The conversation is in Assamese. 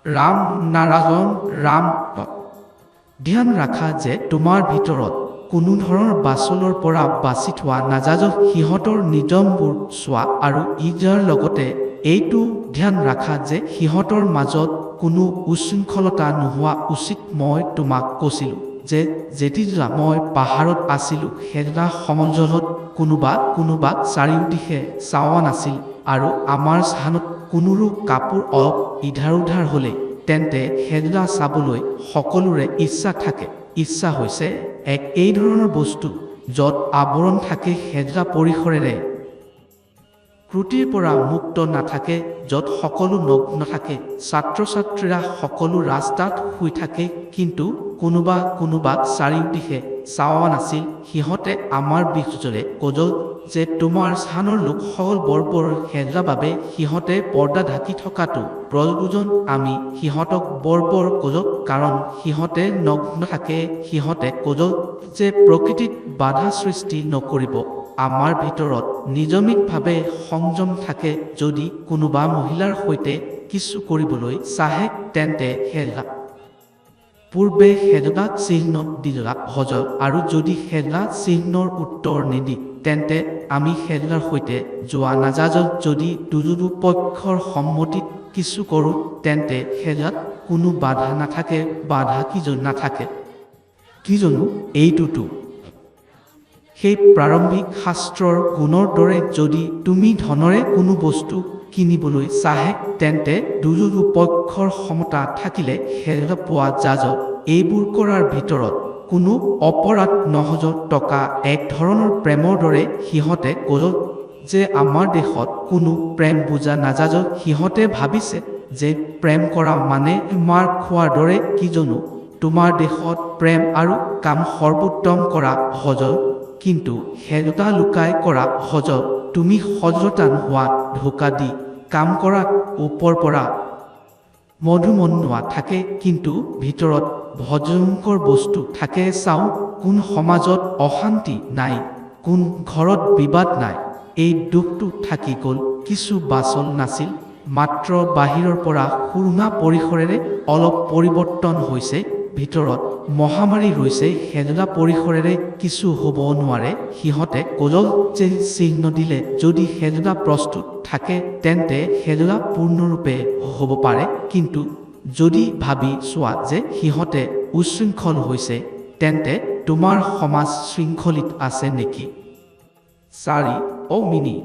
ৰাম নাৰায়ণ ৰাম। ধ্যান ৰাখা যে তোমাৰ ভিতৰত কোনো ধৰণৰ বাচলৰ পৰা বাচি থোৱা নাযায়। সিহঁতৰ নিয়মবোৰ চোৱা আৰু ইয়াৰ লগতে এইটো ধ্যান ৰাখা যে সিহঁতৰ মাজত কোনো উশৃংখলতা নোহোৱা উচিত। মই তোমাক কৈছিলোঁ যে যেতিয়া মই পাহাৰত আছিলোঁ সেইদিনা সমঞ্জলত কোনোবা চাৰিওদিশে চাৱা নাছিল আৰু আমাৰ স্থানত কোনোৰো কাপোৰ অলপ ইধাৰ উধাৰ হ'লে তেন্তে সেইদিনা চাবলৈ সকলোৰে ইচ্ছা থাকে। ইচ্ছা হৈছে এই ধৰণৰ বস্তু য'ত আৱৰণ থাকে, সেইদিনা পৰিসৰেৰে ত্ৰুটিৰ পৰা মুক্ত নাথাকে, য'ত সকলো নগ্ন থাকে। ছাত্ৰ ছাত্ৰীৰা সকলো ৰাস্তাত শুই থাকে, কিন্তু কোনোবা চাৰিওদিশে চাৱা নাছিল। সিহঁতে আমাৰ বিষয়ে কৈছিল যে তোমাৰ স্থানৰ লোকসকল বৰ্বৰ, সেইদিনা বাবে সিহঁতে পৰ্দা ঢাকি থকাটো প্ৰয়োজন। আমি সিহঁতক বৰ্বৰ কৈছোঁ কাৰণ সিহঁতে নগ্ন থাকে। সিহঁতে কৈছিল যে প্ৰকৃতিত বাধা সৃষ্টি নকৰিব। আমাৰ ভিতৰত নিয়মিতভাৱে সংযম থাকে। যদি কোনোবা মহিলাৰ সৈতে কিছু কৰিবলৈ চাহে তেন্তে সেইদিনা পূৰ্বে সেইদিনা চিহ্ন দিলা হজল, আৰু যদি সেইদিনা চিহ্নৰ উত্তৰ নিদি তেন্তে আমি সেইদিনাৰ সৈতে যোৱা নাযায়। যদি দুয়ো পক্ষৰ সন্মতিত কিছু কৰোঁ তেন্তে সেইদিনাত কোনো বাধা নাথাকে। বাধা কিজন নাথাকে কিজনো এইটোতো সেই প্ৰাৰম্ভিক শাস্ত্ৰৰ গুণৰ দৰে। যদি তুমি ধনেৰে কোনো বস্তু কিনিবলৈ চাহে তেন্তে দুয়ো পক্ষৰ সমতা থাকিলে সেইদিনা পোৱা যায়। এইবোৰ কৰাৰ ভিতৰত কোনো অপৰাধ নহয়। টকা এক ধৰণৰ প্ৰেমৰ দৰে। সিহঁতে কৈছিল যে আমাৰ দেশত কোনো প্ৰেম বুজা নাযায়। সিহঁতে ভাবিছে যে প্ৰেম কৰা মানে মাৰ খোৱাৰ দৰে। কিজনো তোমাৰ দেশত প্ৰেম আৰু কাম সৰ্বোত্তম কৰা হজল, কিন্তু সেইদুটা লুকাই কৰা হজল। তুমি সজতা নোহোৱা ধোকা দি কাম কৰা, ওপৰ পৰা মধুমনোৱা থাকে, কিন্তু ভিতৰত ভয়ংকৰ বস্তু থাকে। চাওঁ কোন সমাজত অশান্তি নাই, কোন ঘৰত বিবাদ নাই। এই দুখটো থাকি গ'ল, কিছু বাচল নাছিল, মাত্ৰ বাহিৰৰ পৰা সুৰুঙা পৰিসৰেৰে অলপ পৰিৱৰ্তন হৈছে। ভিতৰত মহামাৰী ৰৈছে, সেইদিনা পৰিসৰেৰে কিছু হ'ব নোৱাৰে। সিহঁতে কৈছিল যে চিহ্ন দিলে যদি সেইদিনা প্ৰস্তুত থাকে তেন্তে সেইদিনা পূৰ্ণৰূপে হ'ব পাৰে। কিন্তু যদি ভাবি চোৱা যে সিহঁতে উশৃংখল হৈছে তেন্তে তোমাৰ সমাজ শৃংখলিত আছে নেকি? 4 মিনি